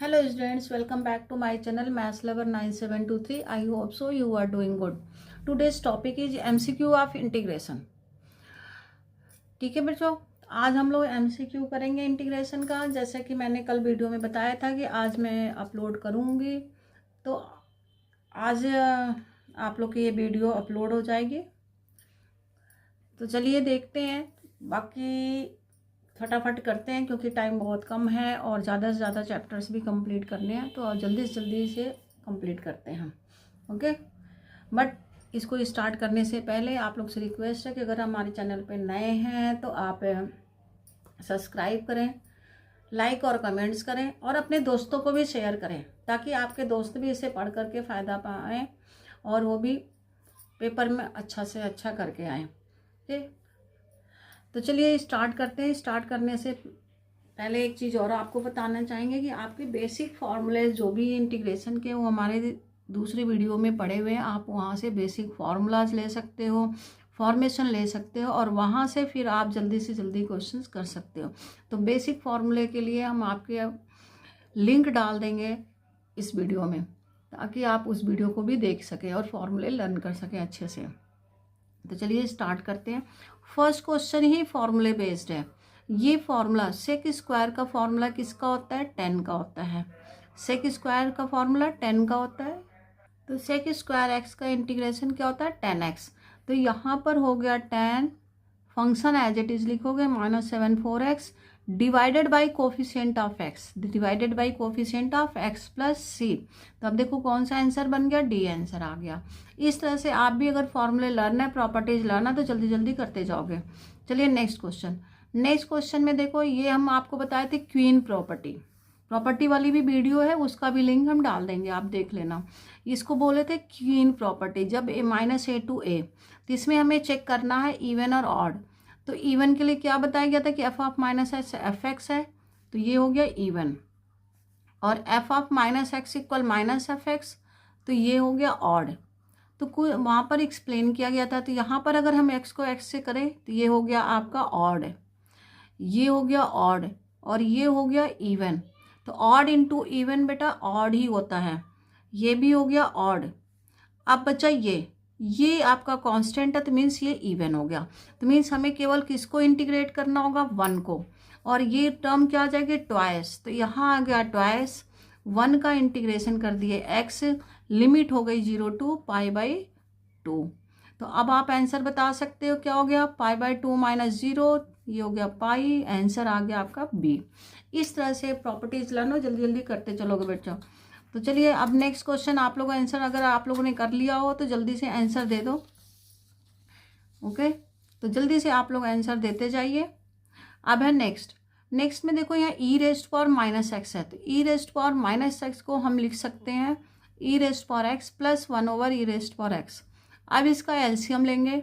Hello students, welcome back to my channel Maths Lover 9723. I hope so you are doing good. Today's topic is MCQ of integration. ठीक है बच्चों, आज हम लोग MCQ करेंगे integration का। जैसे कि मैंने कल वीडियो में बताया था कि आज मैं अपलोड करूँगी, तो आज आप लोग की ये वीडियो अपलोड हो जाएगी। तो चलिए देखते हैं, बाकी फटाफट करते हैं क्योंकि टाइम बहुत कम है और ज़्यादा से ज़्यादा चैप्टर्स भी कंप्लीट करने हैं, तो जल्दी से जल्दी से कंप्लीट करते हैं। ओके, बट इसको स्टार्ट करने से पहले आप लोग से रिक्वेस्ट है कि अगर हमारे चैनल पे नए हैं तो आप सब्सक्राइब करें, लाइक और कमेंट्स करें और अपने दोस्तों को भी शेयर करें ताकि आपके दोस्त भी इसे पढ़ करके फ़ायदा पाएँ और वो भी पेपर में अच्छा से अच्छा करके आएँ। ठीक, तो चलिए स्टार्ट करते हैं। स्टार्ट करने से पहले एक चीज़ और आपको बताना चाहेंगे कि आपके बेसिक फार्मूले जो भी इंटीग्रेशन के वो हमारे दूसरी वीडियो में पढ़े हुए हैं। आप वहाँ से बेसिक फार्मूलाज ले सकते हो, फॉर्मेशन ले सकते हो और वहाँ से फिर आप जल्दी से जल्दी क्वेश्चंस कर सकते हो। तो बेसिक फार्मूले के लिए हम आपके लिंक डाल देंगे इस वीडियो में ताकि आप उस वीडियो को भी देख सकें और फार्मूले लर्न कर सकें अच्छे से। तो चलिए स्टार्ट करते हैं। फर्स्ट क्वेश्चन ही फॉर्मूले बेस्ड है। ये फॉर्मूला सेक स्क्वायर का फॉर्मूला किसका होता है? 10 का होता है। सेक स्क्वायर का फॉर्मूला 10 का होता है। तो सेक स्क्वायर एक्स का इंटीग्रेशन क्या होता है? 10x। तो यहाँ पर हो गया 10, फंक्शन एज इट इज लिखोगे -7/4x divided by coefficient of x, divided by coefficient of x plus C. तो अब देखो कौन सा आंसर बन गया? डी आंसर आ गया। इस तरह से आप भी अगर फॉर्मूले लर्न है, प्रॉपर्टीज लर्न है, तो जल्दी जल्दी करते जाओगे। चलिए नेक्स्ट क्वेश्चन। नेक्स्ट क्वेश्चन में देखो, ये हम आपको बताए थे क्वीन प्रॉपर्टी वाली भी वीडियो है, उसका भी लिंक हम डाल देंगे, आप देख लेना। इसको बोले थे क्वीन प्रॉपर्टी, जब -a to a, तो इसमें हमें चेक करना है इवन और ऑड। तो इवन के लिए क्या बताया गया था कि f ऑफ -x fx है, तो ये हो गया इवन, और f of -x equal -fx, तो ये हो गया ऑड। तो कोई वहाँ पर एक्सप्लेन किया गया था। तो यहाँ पर अगर हम x को x से करें तो ये हो गया आपका ऑड, ये हो गया ऑड और ये हो गया इवन। तो ऑड इंटू इवन बेटा ऑड ही होता है, ये भी हो गया ऑड। अब बचा ये आपका कांस्टेंट है, तो मीन्स ये इवन हो गया। तो मीन्स हमें केवल किसको इंटीग्रेट करना होगा? 1 को, और ये टर्म क्या आ जाएगी? ट्वाइस। तो यहाँ आ गया ट्वाइस, 1 का इंटीग्रेशन कर दिए x, लिमिट हो गई 0 to π/2। तो अब आप आंसर बता सकते हो क्या हो गया? π/2 - 0, ये हो गया पाई। आंसर आ गया आपका बी। इस तरह से प्रॉपर्टीज लर्न हो, जल्दी जल्दी करते चलोगे बच्चों। तो चलिए अब नेक्स्ट क्वेश्चन आप लोग आंसर, अगर आप लोगों ने कर लिया हो तो जल्दी से आंसर दे दो। ओके, तो जल्दी से आप लोग आंसर देते जाइए। अब है नेक्स्ट में देखो यहाँ e⁻⁻x है, तो e⁻⁻x को हम लिख सकते हैं e⁻x + 1/e⁻x। अब इसका एलसीएम लेंगे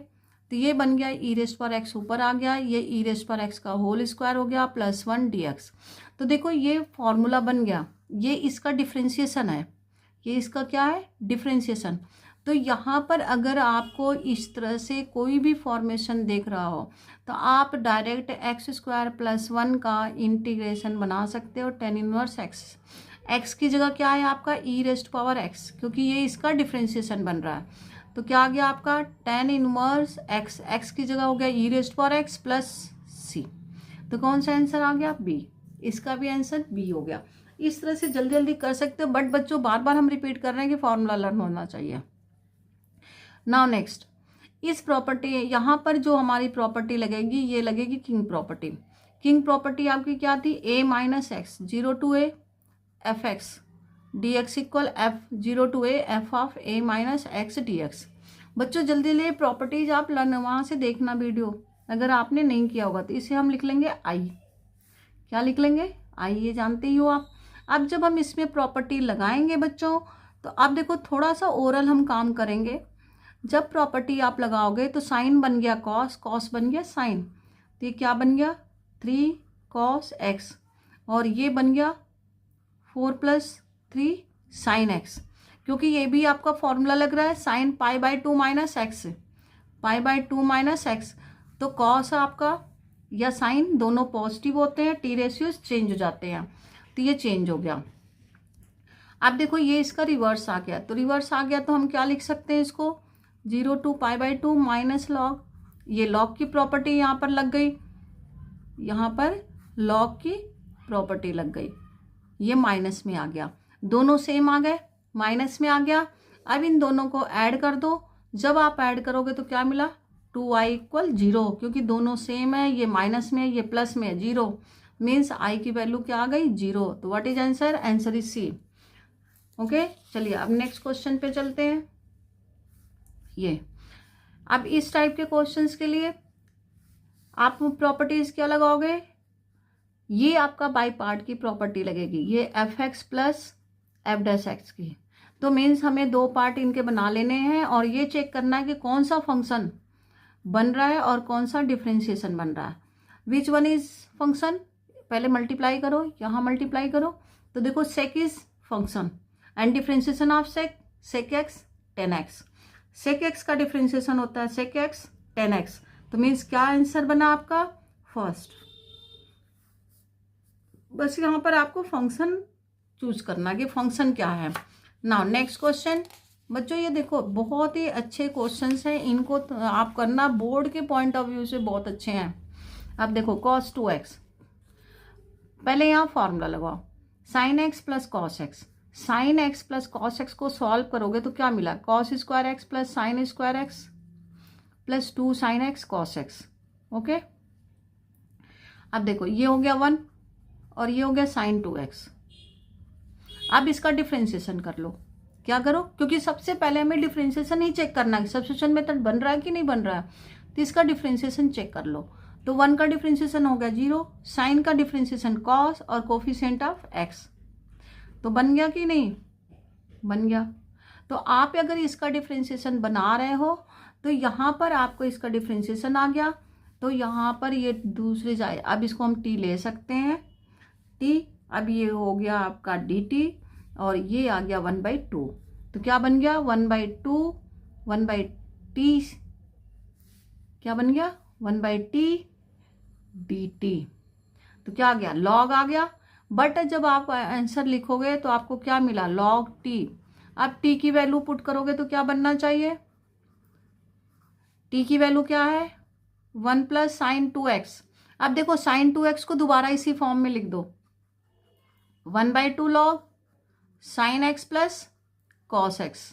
तो ये बन गया e⁻x ऊपर आ गया, ये e⁻x का होल स्क्वायर हो गया +1 dx। तो देखो ये फॉर्मूला बन गया, ये इसका डिफ्रेंशिएशन है, ये इसका क्या है? डिफ्रेंशिएशन। तो यहाँ पर अगर आपको इस तरह से कोई भी फॉर्मेशन देख रहा हो तो आप डायरेक्ट x² + 1 का इंटीग्रेशन बना सकते हो। 10 इनवर्स x की जगह क्या है आपका? e⁻x, क्योंकि ये इसका डिफ्रेंशिएशन बन रहा है। तो क्या आ गया आपका? 10 इनवर्स x की जगह हो गया e⁻x प्लस c। तो कौन सा आंसर आ गया? बी। इसका भी आंसर बी हो गया। इस तरह से जल्दी जल्दी कर सकते हो, बट बच्चों बार बार हम रिपीट कर रहे हैं कि फॉर्मूला लर्न होना चाहिए। नाउ नेक्स्ट, इस प्रॉपर्टी, यहाँ पर जो हमारी प्रॉपर्टी लगेगी ये लगेगी किंग प्रॉपर्टी। किंग प्रॉपर्टी आपकी क्या थी? a-x 0 to a fx dx equal f 0 to a f of a-x dx। बच्चों जल्दी ले प्रॉपर्टीज आप लर्न, वहाँ से देखना वीडियो, अगर आपने नहीं किया होगा तो इसे हम लिख लेंगे आई। क्या लिख लेंगे? आई, ये जानते ही हो आप। अब जब हम इसमें प्रॉपर्टी लगाएंगे बच्चों, तो अब देखो थोड़ा सा ओरल हम काम करेंगे। जब प्रॉपर्टी आप लगाओगे तो साइन बन गया कॉस, कॉस बन गया साइन, तो ये क्या बन गया? 3 cos x, और ये बन गया 4 + 3 sin x, क्योंकि ये भी आपका फॉर्मूला लग रहा है साइन π/2 - x, π/2 - x। तो कॉस आपका या साइन दोनों पॉजिटिव होते हैं, टी रेशियोज चेंज हो जाते हैं, तो ये चेंज हो गया। अब देखो ये इसका रिवर्स आ गया, तो रिवर्स आ गया तो हम क्या लिख सकते हैं इसको, 0 to π/2 माइनस लॉग, ये लॉग की प्रॉपर्टी यहाँ पर लग गई, यहाँ पर लॉग की प्रॉपर्टी लग गई, ये माइनस में आ गया, दोनों सेम आ गए, माइनस में आ गया। अब इन दोनों को ऐड कर दो, जब आप ऐड करोगे तो क्या मिला, 2i = 0, क्योंकि दोनों सेम है, ये माइनस में है ये प्लस में है, 0 मीन्स i की वैल्यू क्या आ गई, 0। तो what is answer, answer is C. Okay, चलिए अब नेक्स्ट क्वेश्चन पे चलते हैं। ये अब इस टाइप के क्वेश्चंस के लिए आप प्रॉपर्टीज क्या लगाओगे, ये आपका बाई पार्ट की प्रॉपर्टी लगेगी, ये f(x) + f'(x) की, तो मीन्स हमें दो पार्ट इनके बना लेने हैं और ये चेक करना है कि कौन सा फंक्शन बन रहा है और कौन सा डिफरेंशिएशन बन रहा है, विच वन इज फंक्शन। पहले मल्टीप्लाई करो, यहाँ मल्टीप्लाई करो, तो देखो sec is function and differentiation of sec x 10x, sec x का डिफरेंशिएशन होता है सेक x 10x, तो मीन्स क्या आंसर बना आपका, फर्स्ट। बस यहाँ पर आपको फंक्शन चूज करना कि फंक्शन क्या है। नाउ नेक्स्ट क्वेश्चन बच्चों, ये देखो बहुत ही अच्छे क्वेश्चंस हैं, इनको आप करना बोर्ड के पॉइंट ऑफ व्यू से बहुत अच्छे हैं। अब देखो cos 2x, पहले यहाँ फॉर्मूला लगाओ, sin x + cos x, sin x + cos x को सॉल्व करोगे तो क्या मिला, cos² x + sin² x + 2 sin x cos x। Okay, अब देखो ये हो गया 1 और ये हो गया sin 2x। अब इसका डिफरेंशिएशन कर लो, क्या करो, क्योंकि सबसे पहले हमें डिफरेंशिएशन ही चेक करना है, सब्स्टिट्यूशन मेथड बन रहा है कि नहीं बन रहा है, तो इसका डिफरेंशिएशन चेक कर लो। तो 1 का डिफरेंशिएशन हो गया 0, साइन का डिफरेंशिएशन cos और कोफिशिएंट ऑफ x, तो बन गया कि नहीं, बन गया। तो आप अगर इसका डिफरेंशिएशन बना रहे हो तो यहाँ पर आपको इसका डिफरेंशिएशन आ गया, तो यहाँ पर ये दूसरी जाए, अब इसको हम t ले सकते हैं, t, अब ये हो गया आपका dt और ये आ गया 1/2, तो क्या बन गया 1/2 1/t, क्या बन गया 1/t dt, तो क्या आ गया, log आ गया। बट जब आप आंसर लिखोगे तो आपको क्या मिला, log t। अब t की वैल्यू पुट करोगे तो क्या बनना चाहिए, t की वैल्यू क्या है 1 + sin 2x। अब देखो sin 2x को दोबारा इसी फॉर्म में लिख दो, 1/2 log sin x + cos x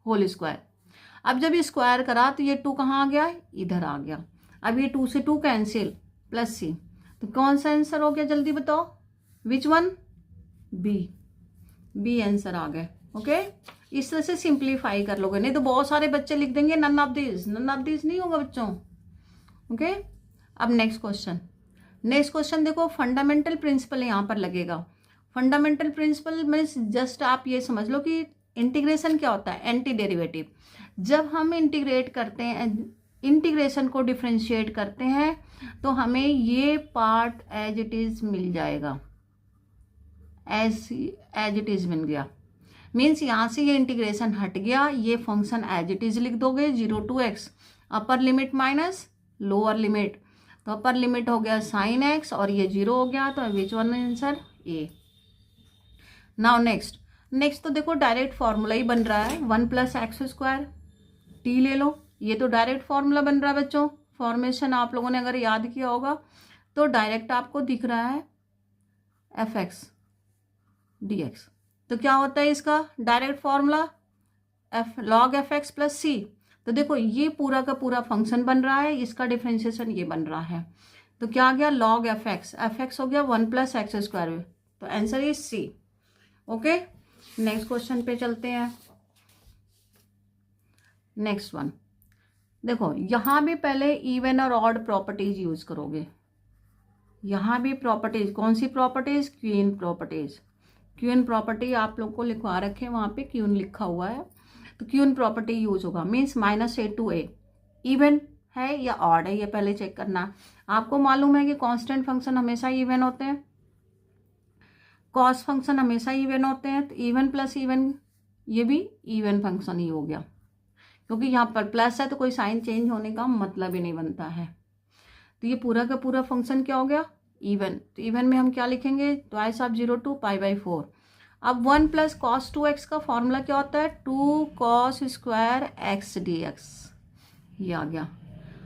whole square. अब जब ये स्क्वायर करा तो ये 2 कहाँ आ गया, इधर आ गया। अब ये 2 से 2 कैंसिल, प्लस c, तो कौन सा आंसर हो गया जल्दी बताओ, विच वन, बी आंसर आ गए। ओके, इस तरह से सिंप्लीफाई कर लोगे, नहीं तो बहुत सारे बच्चे लिख देंगे नन ऑफ दिस नहीं होगा बच्चों। ओके, अब नेक्स्ट क्वेश्चन देखो, फंडामेंटल प्रिंसिपल यहाँ पर लगेगा। फंडामेंटल प्रिंसिपल में जस्ट आप ये समझ लो कि इंटीग्रेशन क्या होता है, एंटी डेरिवेटिव। जब हम इंटीग्रेट करते हैं, इंटीग्रेशन को डिफरेंशिएट करते हैं, तो हमें ये पार्ट एज इट इज मिल जाएगा, एज इट इज मिल गया, मीन्स यहाँ से ये इंटीग्रेशन हट गया, ये फंक्शन एज इट इज लिख दोगे 0 to x, upper limit minus lower limit, तो अपर लिमिट हो गया sin x और ये 0 हो गया, तो विच वन आंसर, ए। नाउ नेक्स्ट तो देखो डायरेक्ट फॉर्मूला ही बन रहा है, 1 + x² t ले लो, ये तो डायरेक्ट फॉर्मूला बन रहा है बच्चों। फॉर्मेशन आप लोगों ने अगर याद किया होगा तो डायरेक्ट आपको दिख रहा है f(x) dx, तो क्या होता है इसका direct formula, log f(x) + c। तो देखो ये पूरा का पूरा फंक्शन बन रहा है, इसका डिफरेंशिएशन ये बन रहा है, तो क्या आ गया log f(x) हो गया 1 + x², तो answer is C. Okay, next question पे चलते हैं। नेक्स्ट वन देखो, यहाँ भी पहले इवन और ऑड प्रॉपर्टीज यूज करोगे, यहाँ भी प्रॉपर्टीज, कौन सी properties, queen properties. Queen property आप लोग को लिखवा रखे, वहाँ पे क्वीन लिखा हुआ है, तो क्वीन प्रॉपर्टी यूज होगा, means -a to a, even है या ऑड है ये पहले चेक करना। आपको मालूम है कि कांस्टेंट फंक्शन हमेशा इवन होते हैं, कॉस फंक्शन हमेशा इवन होते हैं, तो इवन प्लस इवन, ये भी इवन फंक्शन ही हो गया, क्योंकि यहाँ पर प्लस है तो कोई साइन चेंज होने का मतलब ही नहीं बनता है। तो ये पूरा का पूरा फंक्शन क्या हो गया, इवन। तो इवन में हम क्या लिखेंगे, ट्वाइस ऑफ 0 to π/4। अब 1 प्लस कॉस 2x का फॉर्मूला क्या होता है, 2 cos square x D x. ये आ गया।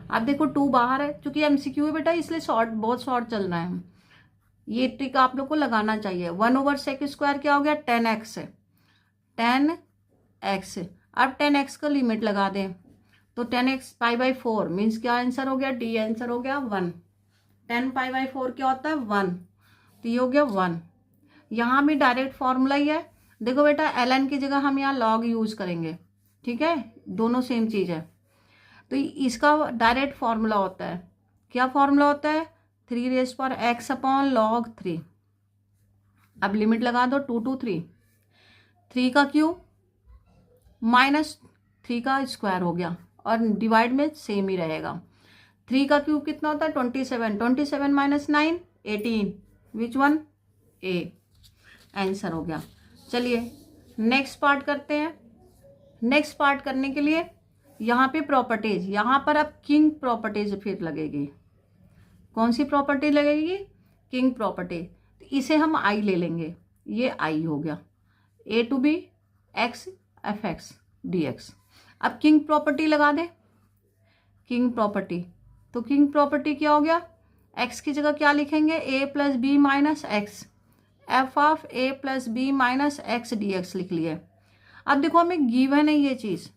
अब देखो 2 बाहर है, चूंकि एमसीक्यू है बेटा इसलिए शॉर्ट, बहुत शॉर्ट चल रहा है। ये ट्रिक आप लोग को लगाना चाहिए। 1/sec स्क्वायर क्या हो गया, 10x है, 10x। अब 10x का लिमिट लगा दें तो 10x π/4 मीन्स क्या आंसर हो गया, डी आंसर हो गया 1। 10 π/4 क्या होता है 1, तो ये हो गया 1। यहाँ भी डायरेक्ट फॉर्मूला ही है। देखो बेटा ln की जगह हम यहाँ log यूज करेंगे, ठीक है, दोनों सेम चीज है। तो इसका डायरेक्ट फॉर्मूला होता है, क्या फॉर्मूला होता है, 3x/x/log 3। अब लिमिट लगा दो 2 to 3, 3 का क्यूब माइनस 3 का स्क्वायर हो गया, और डिवाइड में सेम ही रहेगा। 3 का क्यूब कितना होता है 27, 27 minus 9 18, which one, A. Answer हो गया। चलिए नेक्स्ट पार्ट करते हैं। नेक्स्ट पार्ट करने के लिए यहाँ पे प्रॉपर्टीज, यहाँ पर अब किंग प्रॉपर्टीज फिर लगेगी। कौन सी प्रॉपर्टी लगेगी, किंग प्रॉपर्टी। तो इसे हम आई ले लेंगे, ये आई हो गया, a to b x f(x) dx। अब किंग प्रॉपर्टी लगा दें, किंग प्रॉपर्टी। तो किंग प्रॉपर्टी क्या हो गया, x की जगह क्या लिखेंगे, a + b - x, f(a + b - x dx) लिख लिए। अब देखो हमें गिवन है ये चीज,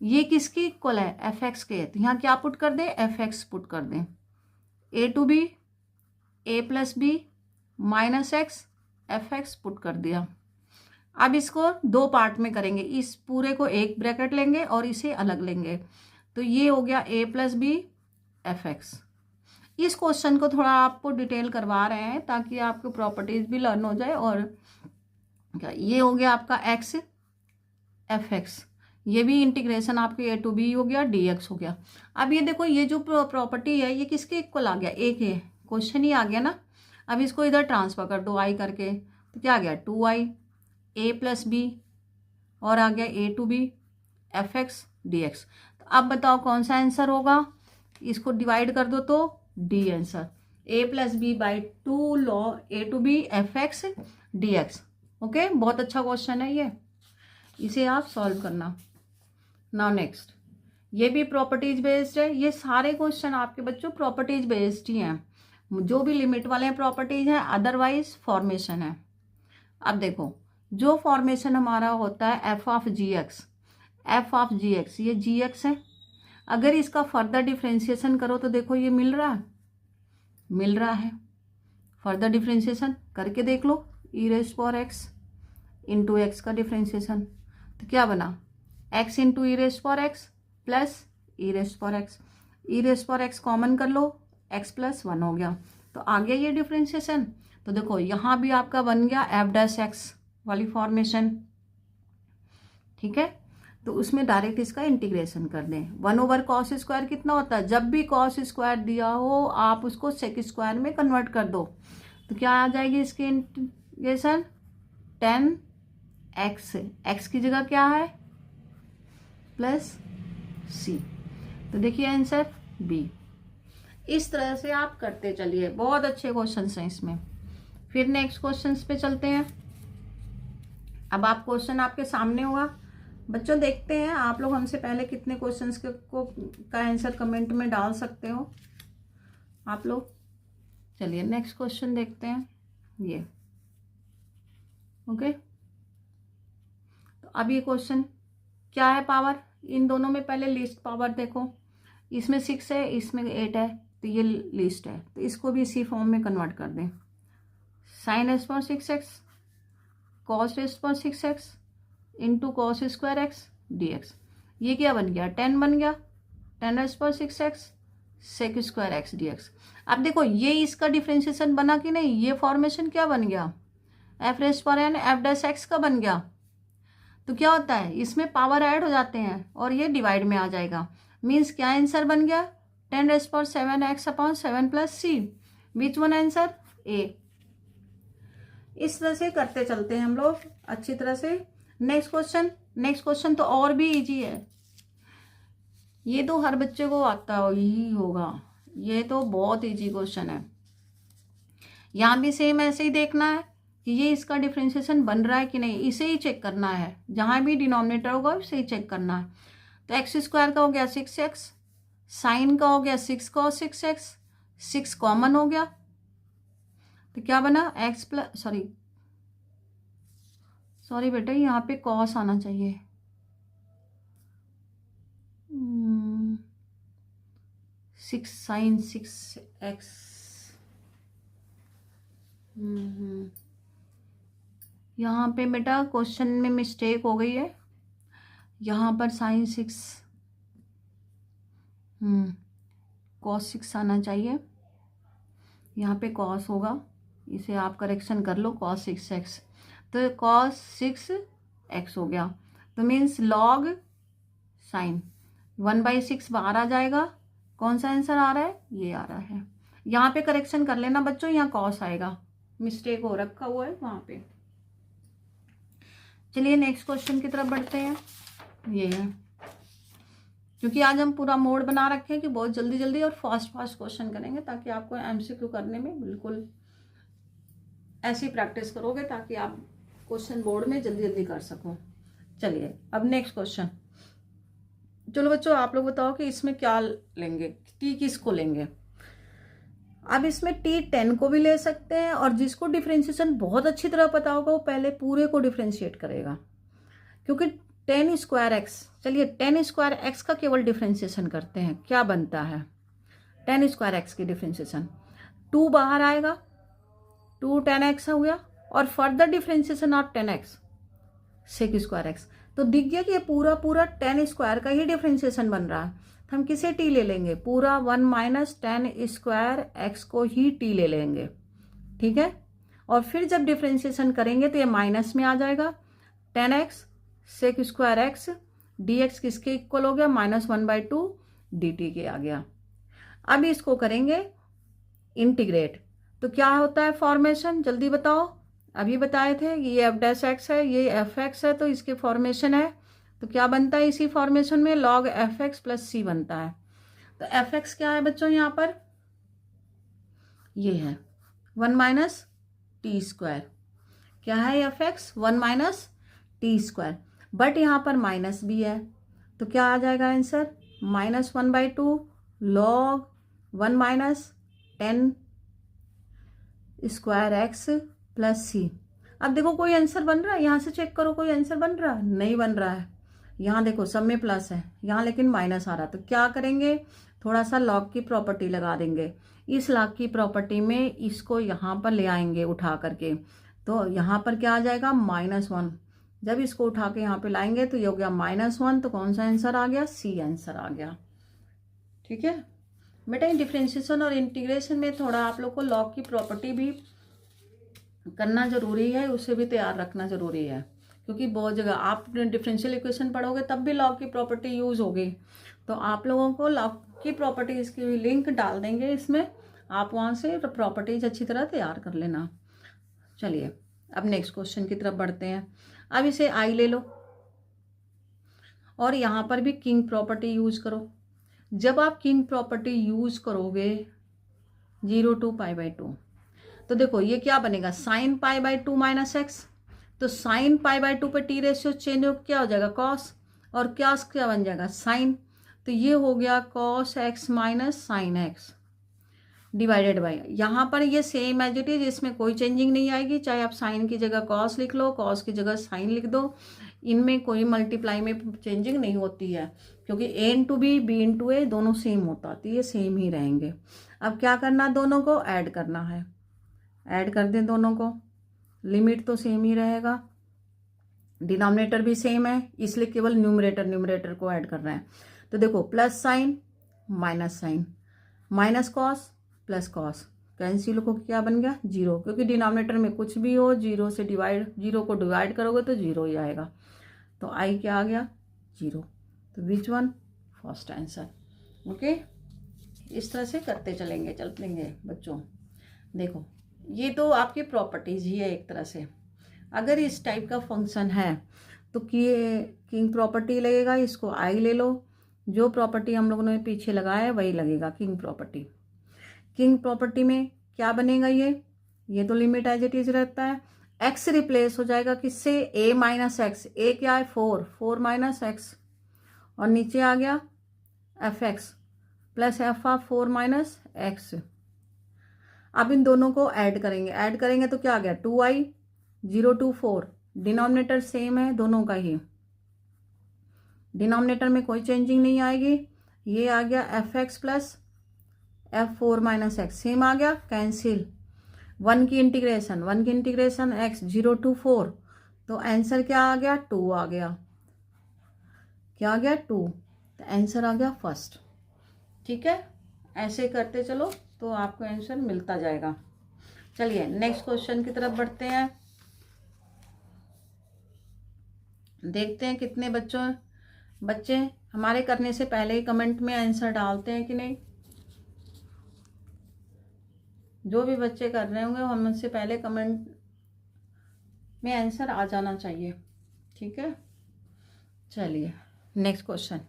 ये किसकी इक्वल है, f(x) के। तो यहाँ क्या पुट कर दें, f(x) पुट कर दें, a to b a + b - x f(x) put कर दिया। अब इसको दो पार्ट में करेंगे, इस पूरे को एक ब्रैकेट लेंगे और इसे अलग लेंगे। तो ये हो गया a + b f(x). इस क्वेश्चन को थोड़ा आपको डिटेल करवा रहे हैं ताकि आपको प्रॉपर्टीज भी लर्न हो जाए। और क्या ये हो गया आपका x f(x), ये भी इंटीग्रेशन आपके a to b हो गया, dx हो गया। अब ये देखो ये जो प्रॉपर्टी है ये किसके इक्वल आ गया, a के। क्वेश्चन ही आ गया ना। अब इसको इधर ट्रांसफर कर दो i करके, तो क्या आ गया 2i a + b, और आ गया a to b f(x) dx। तो अब बताओ कौन सा आंसर होगा, इसको डिवाइड कर दो तो D answer, a + b/2 log a to b f(x) dx। Okay, बहुत अच्छा क्वेश्चन है ये, इसे आप सॉल्व करना। नाउ नेक्स्ट, ये भी प्रॉपर्टीज बेस्ड है। ये सारे क्वेश्चन आपके बच्चों प्रॉपर्टीज बेस्ड ही हैं, जो भी लिमिट वाले हैं प्रॉपर्टीज हैं, अदरवाइज फॉर्मेशन है। अब देखो जो फॉर्मेशन हमारा होता है f(g(x), f(g(x), ये gx है। अगर इसका फर्दर डिफ्रेंशिएशन करो तो देखो ये मिल रहा है। फर्दर डिफ्रेंशिएशन करके देख लो, e(x) इंटू एक्स का डिफ्रेंशिएशन, तो क्या बना x into e(x) plus e(x) common कर लो, x + 1 हो गया। तो आ गया ये डिफ्रेंशिएशन। तो देखो यहाँ भी आपका बन गया f(x) वाली फॉर्मेशन, ठीक है। तो उसमें डायरेक्ट इसका इंटीग्रेशन कर दें। 1/cos² कितना होता है, जब भी cos² दिया हो आप उसको sec² में कन्वर्ट कर दो, तो क्या आ जाएगी इसकी इंटीग्रेशन, 10x, x की जगह क्या है प्लस c। तो देखिए आंसर b। इस तरह से आप करते चलिए, बहुत अच्छे क्वेश्चन हैं इसमें। फिर नेक्स्ट क्वेश्चन पे चलते हैं। अब आप क्वेश्चन आपके सामने होगा बच्चों, देखते हैं आप लोग हमसे पहले कितने क्वेश्चंस का आंसर कमेंट में डाल सकते हो आप लोग। चलिए नेक्स्ट क्वेश्चन देखते हैं ये, ओके। तो अब ये क्वेश्चन क्या है, पावर इन दोनों में पहले लिस्ट पावर देखो, इसमें 6 है इसमें 8 है, तो ये लिस्ट है, तो इसको भी इसी फॉर्म में कन्वर्ट कर दें। sin(6x) cos(6x) into cos² dx। ये क्या बन गया, 10 बन गया, 10(6x) sec² dx। अब देखो ये इसका डिफ्रेंशिएशन बना कि नहीं, ये फॉर्मेशन क्या बन गया, f(n) f(x) का बन गया। तो क्या होता है इसमें पावर ऐड हो जाते हैं और ये डिवाइड में आ जाएगा। मीन्स क्या आंसर बन गया, 10⁻7x/7 + c, which one answer, A. इस तरह से करते चलते हैं हम लोग अच्छी तरह से। नेक्स्ट क्वेश्चन तो और भी इजी है, ये तो हर बच्चे को आता ही होगा, ये तो बहुत इजी क्वेश्चन है। यहाँ भी सेम ऐसे ही देखना है कि ये इसका डिफ्रेंशिएशन बन रहा है कि नहीं, इसे ही चेक करना है। जहाँ भी डिनोमिनेटर होगा उसे ही चेक करना है। तो एक्स स्क्वायर का हो गया 6x, साइन का हो गया 6 cos 6x, 6 कॉमन हो गया तो क्या बना x प्लस सॉरी बेटा यहाँ पे कॉस आना चाहिए। 6 साइन 6x। यहाँ पे बेटा क्वेश्चन में मिस्टेक हो गई है, यहाँ पर साइन 6 कॉस 6 आना चाहिए, यहाँ पे कॉस होगा, इसे आप करेक्शन कर लो cos 6x। तो cos 6x हो गया, तो मीन्स लॉग साइन 1/6 बाहर आ जाएगा। कौन सा आंसर आ रहा है, ये आ रहा है। यहाँ पे करेक्शन कर लेना बच्चों, यहाँ cos आएगा, मिस्टेक हो रखा हुआ है वहाँ पे। चलिए नेक्स्ट क्वेश्चन की तरफ बढ़ते हैं। ये है, क्योंकि आज हम पूरा मोड बना रखे हैं कि बहुत जल्दी जल्दी और फास्ट क्वेश्चन करेंगे, ताकि आपको एमसीक्यू करने में बिल्कुल ऐसी प्रैक्टिस करोगे ताकि आप क्वेश्चन बोर्ड में जल्दी जल्दी कर सको। चलिए अब नेक्स्ट क्वेश्चन। चलो बच्चों आप लोग बताओ कि इसमें क्या लेंगे, टी किसको लेंगे। अब इसमें टी 10 को भी ले सकते हैं, और जिसको डिफ्रेंशिएशन बहुत अच्छी तरह पता होगा वो पहले पूरे को डिफ्रेंशिएट करेगा, क्योंकि 10 स्क्वायर एक्स। चलिए 10 स्क्वायर एक्स का केवल डिफ्रेंशिएशन करते हैं, क्या बनता है 10 स्क्वायर एक्स की डिफ्रेंशिएशन। 2 बाहर आएगा, 2 10x हो गया, और further differentiation of 10x sec square x. तो दिख गया कि ये पूरा 10 स्क्वायर का ही डिफ्रेंशिएशन बन रहा है। तो हम किसे टी ले लेंगे, पूरा 1 माइनस 10 स्क्वायर एक्स को ही टी ले लेंगे, ठीक है। और फिर जब डिफ्रेंशिएशन करेंगे तो ये माइनस में आ जाएगा, 10x sec square x dx किसके इक्वल हो गया, -1/2 dt के आ गया। अब इसको करेंगे इंटीग्रेट, तो क्या होता है फॉर्मेशन, जल्दी बताओ। अभी बताए थे ये एफ डैश एक्स है, ये एफ एक्स है, तो इसके फॉर्मेशन है, तो क्या बनता है इसी फॉर्मेशन में लॉग एफ एक्स प्लस सी बनता है। तो एफ एक्स क्या है बच्चों, यहाँ पर ये है 1 माइनस टी स्क्वायर। क्या है F X, 1 minus T square, but यहाँ पर माइनस भी है, तो क्या आ जाएगा answer, -1/2 log 1 minus 10 square X plus C. अब देखो कोई आंसर बन रहा है, यहाँ से चेक करो कोई आंसर बन रहा है, नहीं बन रहा है। यहाँ देखो सब में प्लस है, यहाँ लेकिन माइनस आ रहा, तो क्या करेंगे, थोड़ा सा लॉग की प्रॉपर्टी लगा देंगे। इस लॉग की प्रॉपर्टी में इसको यहाँ पर ले आएंगे उठा करके, तो यहाँ पर क्या आ जाएगा -1। जब इसको उठा के यहाँ पे लाएंगे तो ये हो गया -1, तो कौन सा आंसर आ गया, सी आंसर आ गया, ठीक है बेटा। डिफरेंशिएशन और इंटीग्रेशन में थोड़ा आप लोग को लॉग की प्रॉपर्टी भी करना जरूरी है, उसे भी तैयार रखना जरूरी है, क्योंकि बहुत जगह आप डिफरेंशियल इक्वेशन पढ़ोगे तब भी लॉग की प्रॉपर्टी यूज होगी। तो आप लोगों को लॉग की प्रॉपर्टीज की लिंक डाल देंगे इसमें, आप वहाँ से प्रॉपर्टीज अच्छी तरह तैयार कर लेना। चलिए अब नेक्स्ट क्वेश्चन की तरफ बढ़ते हैं। अब इसे आई ले लो, और यहाँ पर भी किंग प्रॉपर्टी यूज करो। जब आप किंग प्रॉपर्टी यूज करोगे 0 to π/2, तो देखो ये क्या बनेगा, sin π/2 माइनस एक्स। तो sin π/2 पे टी रेशियो चेंज हो क्या हो जाएगा, कॉस, और क्या बन जाएगा, साइन। तो ये हो गया cos x minus sine x divided by, यहाँ पर ये सेम एज इट इज, इसमें कोई चेंजिंग नहीं आएगी, चाहे आप साइन की जगह कॉस लिख लो, कॉस की जगह साइन लिख दो, इनमें कोई मल्टीप्लाई में चेंजिंग नहीं होती है, क्योंकि a into B, B into A दोनों सेम होता, तो ये सेम ही रहेंगे। अब क्या करना, दोनों को ऐड करना है, ऐड कर दें दोनों को, लिमिट तो सेम ही रहेगा, डिनोमिनेटर भी सेम है, इसलिए केवल न्यूमरेटर को ऐड कर रहे हैं। तो देखो plus sine minus sine, minus cos plus cos, cancel को क्या बन गया 0, क्योंकि डिनोमिनेटर में कुछ भी हो 0 को डिवाइड करोगे तो 0 ही आएगा। तो आई क्या आ गया 0, तो which one, first answer. Okay, इस तरह से करते चलेंगे बच्चों। देखो ये तो आपकी प्रॉपर्टीज ही है एक तरह से। अगर इस टाइप का फंक्शन है तो किंग प्रॉपर्टी लगेगा, इसको आई ले लो, जो प्रॉपर्टी हम लोगों ने पीछे लगाया है वही लगेगा किंग प्रॉपर्टी। किंग प्रॉपर्टी में क्या बनेगा, ये तो लिमिट एज इट इज रहता है, एक्स रिप्लेस हो जाएगा किससे, ए माइनस एक्स, ए क्या है 4, 4 माइनस एक्स, और नीचे आ गया F X plus F of 4 minus x. अब इन दोनों को ऐड करेंगे तो क्या आ गया 2i, 0 2 4, डिनोमिनेटर सेम है दोनों का ही, डिनोमिनेटर में कोई चेंजिंग नहीं आएगी। ये आ गया F X plus F 4 minus X, same आ गया, कैंसिल। 1 की इंटीग्रेशन एक्स 0 2 4, तो आंसर क्या आ गया 2 आ गया, क्या आ गया 2, तो आंसर आ गया फर्स्ट। ठीक है, ऐसे करते चलो तो आपको आंसर मिलता जाएगा। चलिए नेक्स्ट क्वेश्चन की तरफ बढ़ते हैं, देखते हैं कितने बच्चे हमारे करने से पहले ही कमेंट में आंसर डालते हैं कि नहीं। जो भी बच्चे कर रहे होंगे हमसे पहले कमेंट में आंसर आ जाना चाहिए। ठीक है, चलिए नेक्स्ट क्वेश्चन।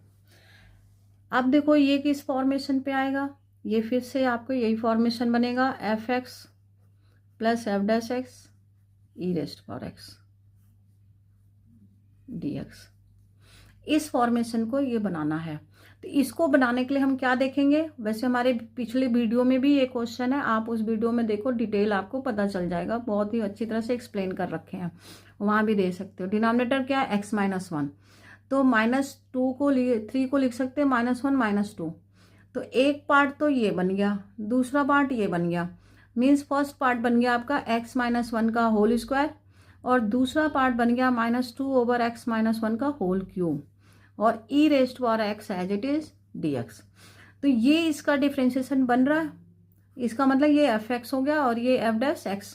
अब देखो ये किस फॉर्मेशन पे आएगा, ये फिर से आपको यही फॉर्मेशन बनेगा, F X plus F dash X E raised power X D X, इस फॉर्मेशन को ये बनाना है। तो इसको बनाने के लिए हम क्या देखेंगे, वैसे हमारे पिछले वीडियो में भी ये क्वेश्चन है, आप उस वीडियो में देखो, डिटेल आपको पता चल जाएगा, बहुत ही अच्छी तरह से एक्सप्लेन कर रखे हैं, वहाँ भी दे सकते हो। डिनोमिनेटर क्या है x माइनस 1, तो -2 को 3 को लिख सकते हैं -1 -2, तो एक पार्ट तो ये बन गया, दूसरा पार्ट ये बन गया, मीन्स फर्स्ट पार्ट बन गया आपका x माइनस 1 का होल स्क्वायर, और दूसरा पार्ट बन गया -2/x माइनस 1 का होल क्यूब, और E raised power X as it is dx। तो ये इसका डिफ्रेंशिएशन बन रहा है, इसका मतलब ये एफ एक्स हो गया और ये एफ डैश एक्स,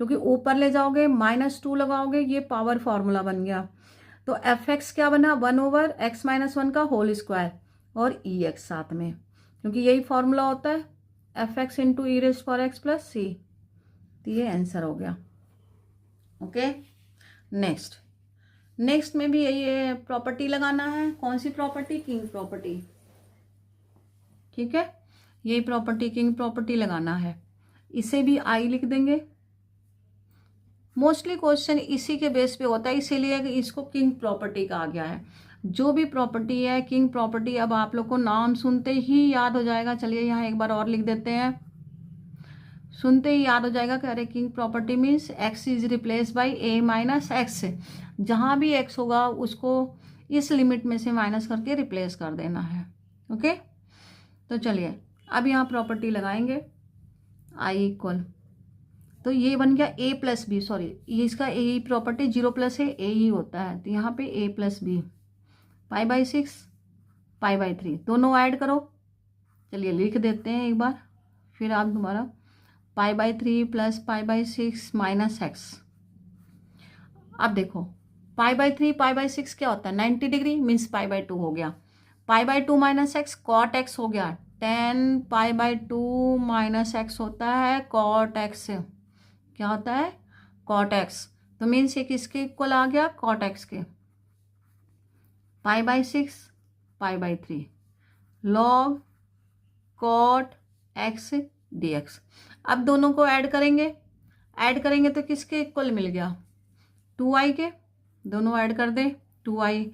क्योंकि ऊपर ले जाओगे -2 लगाओगे, ये पावर फॉर्मूला बन गया। तो एफ एक्स क्या बना 1/x माइनस 1 का होल स्क्वायर और ई एक्स साथ में, क्योंकि यही फॉर्मूला होता है एफ एक्स इंटू ई raised power x plus C, तो ये आंसर हो गया। ओके, नेक्स्ट में भी यही प्रॉपर्टी लगाना है, कौन सी प्रॉपर्टी, किंग प्रॉपर्टी। ठीक है, यही प्रॉपर्टी किंग प्रॉपर्टी लगाना है, इसे भी आई लिख देंगे। मोस्टली क्वेश्चन इसी के बेस पे होता है, इसीलिए इसको किंग प्रॉपर्टी कहा गया है। जो भी प्रॉपर्टी है किंग प्रॉपर्टी, अब आप लोग को नाम सुनते ही याद हो जाएगा। चलिए यहाँ एक बार और लिख देते हैं, सुनते ही याद हो जाएगा कि अरे king property means x is replace by a minus x, जहाँ भी x होगा उसको इस लिमिट में से माइनस करके रिप्लेस कर देना है। ओके, तो चलिए अब यहाँ प्रॉपर्टी लगाएंगे i इक्वल, तो ये बन गया a प्लस बी, सॉरी ये इसका a प्रॉपर्टी 0 प्लस है a ही होता है, तो यहाँ पे a प्लस बी π/6 π/3 दोनों ऐड करो। चलिए लिख देते हैं एक बार, फिर आप दोबारा π/3 प्लस π/6 माइनस एक्स। अब देखो π/3 π/6 क्या होता है 90 डिग्री, मीन्स π/2 हो गया, π/2 माइनस एक्स कॉट एक्स हो गया, 10 π/2 माइनस एक्स होता है कॉट एक्स, क्या होता है कॉट एक्स, तो मीन्स ये किसके इक्वल आ गया कॉट एक्स के, π/6 π/3 लॉग कॉट एक्स dx। अब दोनों को ऐड करेंगे तो किसके इक्वल मिल गया 2i के, दोनों ऐड कर दे 2i,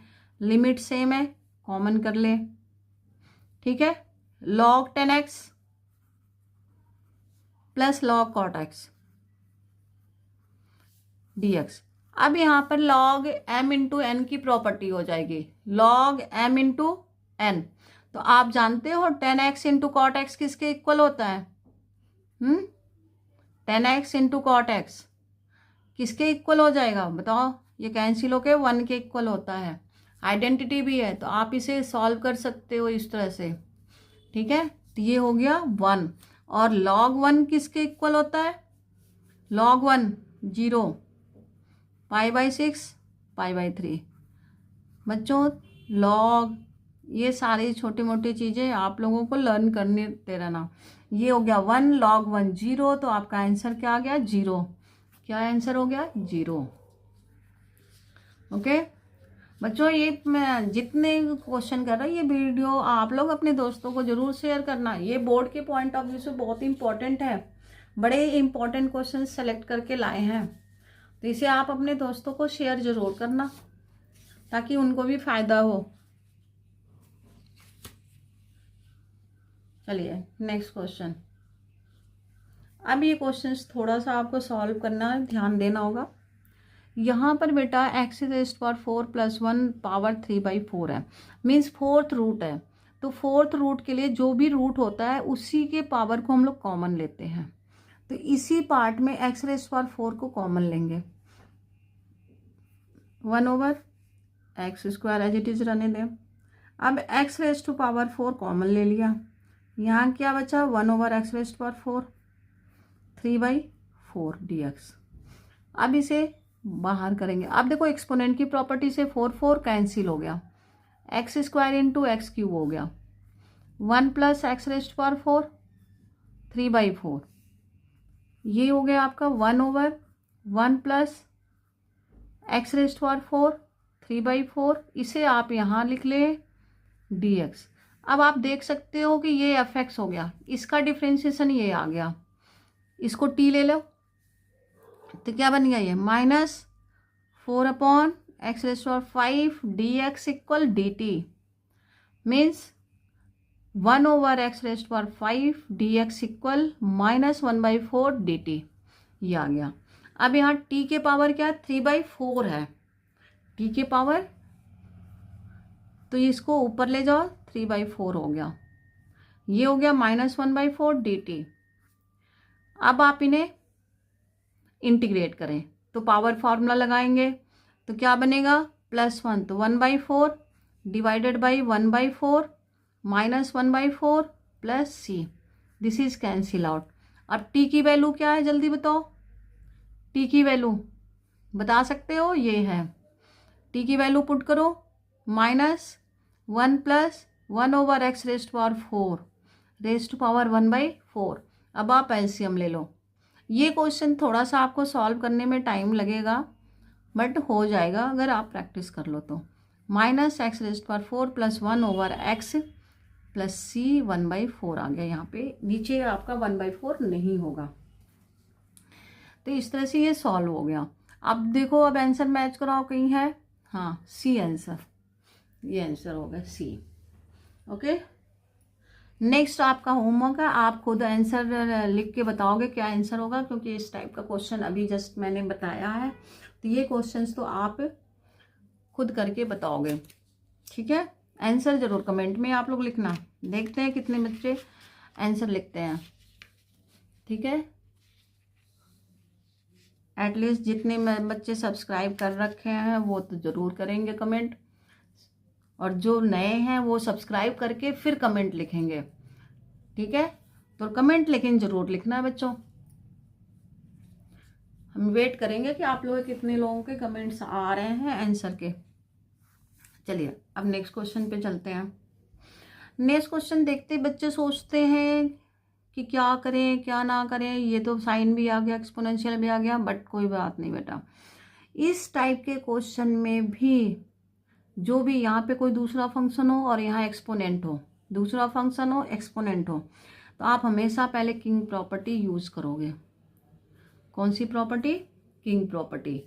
लिमिट सेम है कॉमन कर ले। ठीक है, log 10x plus log cot x dx। अब यहाँ पर log m इंटू एन की प्रॉपर्टी हो जाएगी, log m इंटू एन, तो आप जानते हो 10x इंटू कॉट एक्स किसके इक्वल होता है, 10x इंटू कॉट एक्स किसके इक्वल हो जाएगा बताओ, ये कैंसिल होके 1 के इक्वल होता है, आइडेंटिटी भी है, तो आप इसे सॉल्व कर सकते हो इस तरह से। ठीक है, तो ये हो गया 1, और log 1 किसके इक्वल होता है, log 1 0 π/6 π/3। बच्चों log ये सारी छोटी मोटी चीज़ें आप लोगों को लर्न करने दे रहना। ये हो गया 1 log 1 0, तो आपका आंसर क्या आ गया 0, क्या आंसर हो गया 0। ओके बच्चों, ये मैं जितने क्वेश्चन कर रहा हूँ ये वीडियो आप लोग अपने दोस्तों को जरूर शेयर करना, ये बोर्ड के पॉइंट ऑफ व्यू से बहुत इंपॉर्टेंट है, बड़े इंपॉर्टेंट क्वेश्चन सेलेक्ट करके लाए हैं, तो इसे आप अपने दोस्तों को शेयर जरूर करना ताकि उनको भी फायदा हो। चलिए नेक्स्ट क्वेश्चन। अब ये क्वेश्चन थोड़ा सा आपको सॉल्व करना है, ध्यान देना होगा। यहाँ पर बेटा एक्स रेस्ट पावर 4 + 1 पावर 3/4 है, मीन्स फोर्थ रूट है। तो फोर्थ रूट के लिए जो भी रूट होता है उसी के पावर को हम लोग कॉमन लेते हैं। तो इसी पार्ट में एक्स रेस्ट पावर 4 को कॉमन लेंगे, 1/x² एज इट इज रहने दें। अब x raised to power 4 common ले लिया, यहाँ क्या बचा 1/x रेस्ट पावर 4 3/4 dx। अब इसे बाहर करेंगे। अब देखो एक्सपोनेंट की प्रॉपर्टी से 4 कैंसिल हो गया, x² × x³ हो गया, 1 + x रेस्ट पावर 4 3/4, ये हो गया आपका 1/1 + x रेस्ट पावर 4 3/4। इसे आप यहाँ लिख ले dx। अब आप देख सकते हो कि ये fx हो गया, इसका डिफ्रेंशिएशन ये आ गया, इसको t ले लो तो क्या बन गया ये -4/x⁵ dx = dt, means 1/x⁵ dx = -1/4 dt, ये आ गया। अब यहाँ t के पावर क्या है 3/4 है, t के पावर, तो इसको ऊपर ले जाओ 3/4 हो गया, ये हो गया -1/4 dt। अब आप इन्हें इंटीग्रेट करें तो पावर फार्मूला लगाएंगे तो क्या बनेगा +1 तो 1/4 divided by 1/4 -1/4 + c, this is cancel out. अब t की वैल्यू क्या है जल्दी बताओ, t की वैल्यू बता सकते हो, ये है t की वैल्यू पुट करो -1 + 1/x⁴ रेस्ट पावर 1/4। अब आप एलसीएम ले लो। ये क्वेश्चन थोड़ा सा आपको सॉल्व करने में टाइम लगेगा बट हो जाएगा अगर आप प्रैक्टिस कर लो तो। -x⁴ + 1/x + c 1/4 आ गया, यहाँ पे नीचे आपका 1/4 नहीं होगा। तो इस तरह से ये सॉल्व हो गया। अब देखो अब आंसर मैच कराओ, कहीं है, हाँ सी आंसर, ये आंसर होगा सी। ओके, नेक्स्ट आपका होमवर्क है, आप खुद आंसर लिख के बताओगे क्या आंसर होगा, क्योंकि इस टाइप का क्वेश्चन अभी जस्ट मैंने बताया है, तो ये क्वेश्चंस तो आप खुद करके बताओगे, ठीक है। आंसर जरूर कमेंट में आप लोग लिखना, देखते हैं कितने बच्चे आंसर लिखते हैं, ठीक है। एटलीस्ट जितने बच्चे सब्सक्राइब कर रखे हैं वो तो ज़रूर करेंगे कमेंट, और जो नए हैं वो सब्सक्राइब करके फिर कमेंट लिखेंगे, ठीक है। तो कमेंट लेकिन ज़रूर लिखना है बच्चों, हम वेट करेंगे कि आप लोग कितने लोगों के कमेंट्स आ रहे हैं आंसर के। चलिए अब नेक्स्ट क्वेश्चन पे चलते हैं। नेक्स्ट क्वेश्चन देखते बच्चे सोचते हैं कि क्या करें क्या ना करें, ये तो साइन भी आ गया, एक्सपोनेंशियल भी आ गया, बट कोई बात नहीं बेटा, इस टाइप के क्वेश्चन में भी जो भी यहाँ पे कोई दूसरा फंक्शन हो और यहाँ एक्सपोनेंट हो, दूसरा फंक्शन हो एक्सपोनेंट हो, तो आप हमेशा पहले किंग प्रॉपर्टी यूज करोगे। कौन सी property, king property,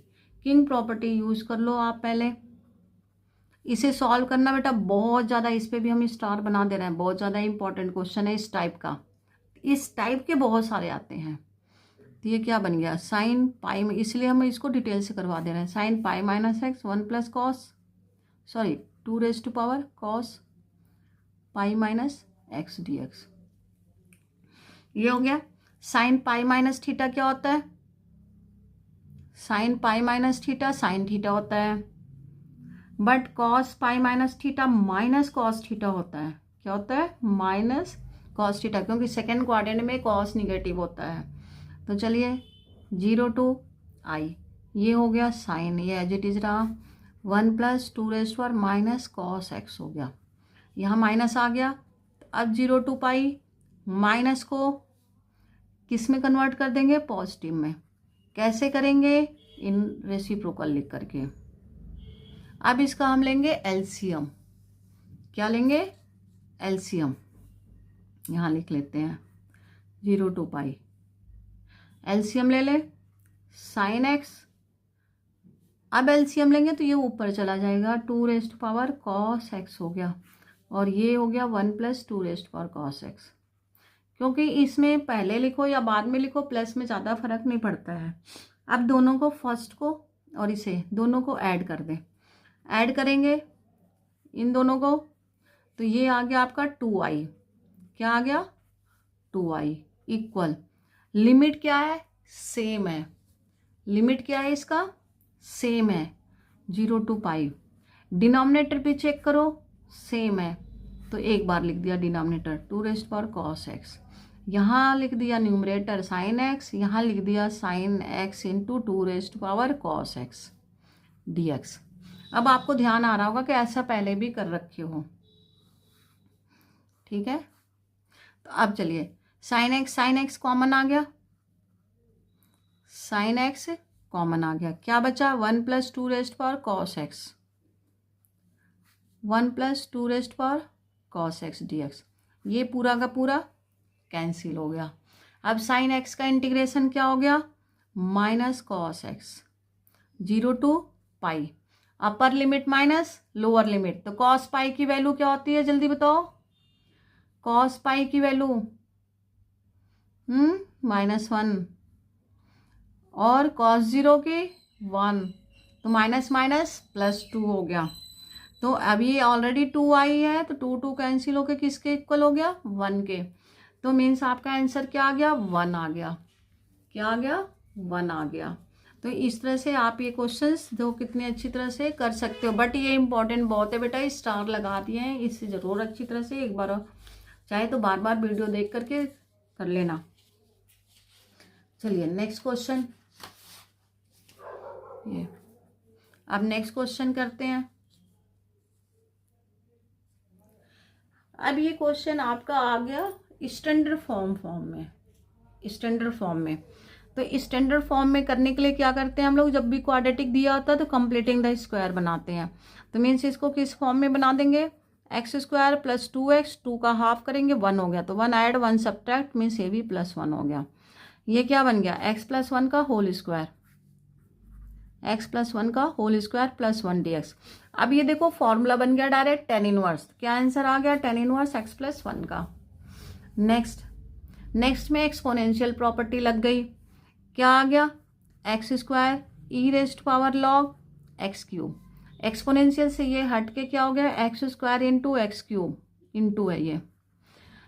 king property use कर लो आप पहले। इसे सॉल्व करना बेटा बहुत ज़्यादा, इस पे भी हम स्टार बना दे रहे हैं, बहुत ज़्यादा इंपॉर्टेंट क्वेश्चन है इस टाइप का, इस टाइप के बहुत सारे आते हैं। तो ये क्या बन गया साइन पाई में, इसलिए हम इसको डिटेल से करवा दे रहे हैं, sine pi -x 1 + cos 2 cos पाई -x dx, ये हो गया। साइन पाई माइनस थीटा क्या होता है, sine pi minus theta sine theta होता है, but cos pi minus theta minus cos theta होता है, क्या होता है माइनस कॉस थीटा, क्योंकि सेकेंड क्वाड्रेंट में कॉस निगेटिव होता है। तो चलिए 0 to I, ये हो गया साइन, ये एज इट इज रहा, 1 + 2 cos x हो गया, यहाँ माइनस आ गया। अब 0 to पाई, माइनस को किस में कन्वर्ट कर देंगे, पॉजिटिव में। कैसे करेंगे, इन रेसिप्रोकल लिख करके। अब इसका हम लेंगे एलसीएम, क्या लेंगे एलसीएम, यहाँ लिख लेते हैं 0 to पाई, एलसीएम ले लें, साइन x अब एलसीएम लेंगे तो ये ऊपर चला जाएगा, 2 रेस्ट पावर कॉस एक्स हो गया, और ये हो गया 1 plus 2 rest power cos x. क्योंकि इसमें पहले लिखो या बाद में लिखो प्लस में ज़्यादा फर्क नहीं पड़ता है। अब दोनों को, फर्स्ट को और इसे दोनों को ऐड कर दें, ऐड करेंगे इन दोनों को तो ये आ गया आपका 2i। क्या आ गया? 2i इक्वल, लिमिट क्या है? सेम है। लिमिट क्या है इसका? सेम है, 0 to पाई। डिनोमिनेटर पे चेक करो, सेम है, तो एक बार लिख दिया denominator 2 rest power cos x, यहाँ लिख दिया न्यूमरेटर साइन एक्स, यहाँ लिख दिया sine x into 2 rest power cos x D x. अब आपको ध्यान आ रहा होगा कि ऐसा पहले भी कर रखे हो, ठीक है। तो अब चलिए, साइन एक्स कॉमन आ गया, साइन एक्स कॉमन आ गया, क्या बचा? 1 plus 2 rest power cos x, 1 plus 2 rest power cos x D x. ये पूरा का पूरा कैंसिल हो गया। अब साइन एक्स का इंटीग्रेशन क्या हो गया? Minus cos x, 0 to pi. Upper limit minus lower limit, तो कॉस पाई की वैल्यू क्या होती है जल्दी बताओ? कॉस पाई की वैल्यू -1, और कॉस 0 की 1, तो माइनस माइनस +2 हो गया। तो अब ये ऑलरेडी 2i है, तो 2 कैंसिल होके किसके इक्वल हो गया? 1 के। तो मीन्स आपका आंसर क्या आ गया? 1 आ गया। क्या आ गया? 1 आ गया। तो इस तरह से आप ये क्वेश्चंस जो कितनी अच्छी तरह से कर सकते हो, बट ये इंपॉर्टेंट बहुत है बेटा, स्टार लगा दिए हैं, इससे ज़रूर अच्छी तरह से एक बार चाहे तो बार बार वीडियो देख करके कर लेना। चलिए नेक्स्ट क्वेश्चन, ये अब नेक्स्ट क्वेश्चन करते हैं। अब ये क्वेश्चन आपका आ गया स्टैंडर्ड फॉर्म में, स्टैंडर्ड फॉर्म में। तो स्टैंडर्ड फॉर्म में करने के लिए क्या करते हैं हम लोग? जब भी क्वाड्रेटिक दिया होता है तो कंप्लीटिंग द स्क्वायर बनाते हैं। तो मीन्स इसको किस फॉर्म में बना देंगे? x² + 2x, 2 का हाफ करेंगे 1 हो गया, तो 1 ऐड 1 सब्ट्रैक्ट, मीन्स ये भी +1 हो गया। ये क्या बन गया? x + 1 का होल स्क्वायर, x + 1 का होल स्क्वायर +1 dx। अब ये देखो फॉर्मूला बन गया डायरेक्ट tan इनवर्स। क्या आंसर आ गया? tan इनवर्स x + 1 का। नेक्स्ट में एक्सपोनेंशियल प्रॉपर्टी लग गई। क्या आ गया? x² e⁻³ log x³ exponential से ये हट के क्या हो गया? x² × x³ इंटू है ये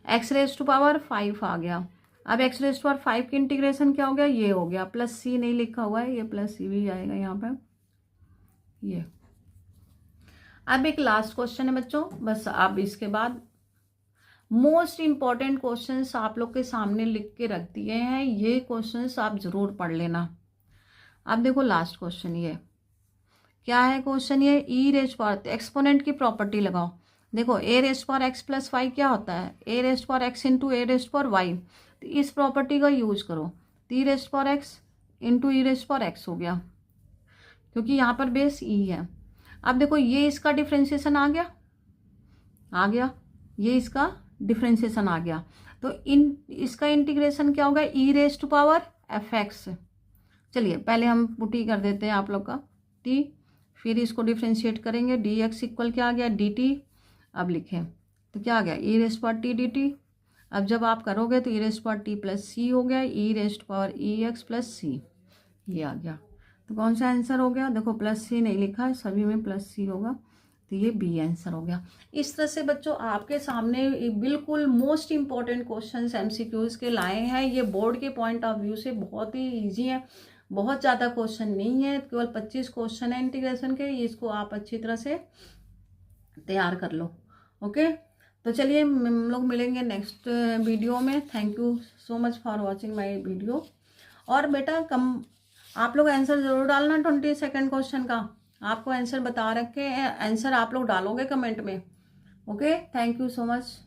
x⁻5 आ गया। अब x⁻5 की इंटीग्रेशन क्या हो गया? ये हो गया, +c नहीं लिखा हुआ है, ये +c भी आएगा यहाँ पे ये। अब एक लास्ट क्वेश्चन है बच्चों, बस अब इसके बाद मोस्ट इम्पॉर्टेंट क्वेश्चंस आप लोग के सामने लिख के रख दिए हैं, ये क्वेश्चंस आप जरूर पढ़ लेना। अब देखो लास्ट क्वेश्चन ये क्या है? क्वेश्चन ये e⁻, एक्सपोनेंट की प्रॉपर्टी लगाओ। देखो a⁻x + y क्या होता है? a⁻x × a⁻y। तो इस प्रॉपर्टी का यूज करो, तो e⁻x × e⁻x हो गया, क्योंकि यहाँ पर बेस e है। अब देखो ये इसका डिफ्रेंशिएशन आ गया, ये इसका डिफ्रेंशिएशन आ गया, तो इसका इंटीग्रेशन क्या होगा? e⁻fx। चलिए पहले हम पुटी कर देते हैं आप लोग का t, फिर इसको डिफ्रेंशिएट करेंगे, dx इक्वल क्या आ गया? dt। अब लिखें तो क्या आ गया? e⁻t dt। अब जब आप करोगे तो e⁻t + c हो गया, e⁻ex + c, ये आ गया। तो कौन सा आंसर हो गया? देखो +c नहीं लिखा है, सभी में +c होगा, तो ये बी आंसर हो गया। इस तरह से बच्चों आपके सामने बिल्कुल मोस्ट इम्पॉर्टेंट क्वेश्चंस MCQs के लाए हैं। ये बोर्ड के पॉइंट ऑफ व्यू से बहुत ही ईजी है, बहुत ज़्यादा क्वेश्चन नहीं है, केवल 25 क्वेश्चन है इंटीग्रेशन के, इसको आप अच्छी तरह से तैयार कर लो। ओके, तो चलिए हम लोग मिलेंगे नेक्स्ट वीडियो में। Thank you so much for watching my video. और बेटा आप लोग आंसर ज़रूर डालना 22nd क्वेश्चन का, आपको आंसर बता रखे हैं, आंसर आप लोग डालोगे कमेंट में। Okay, thank you so much.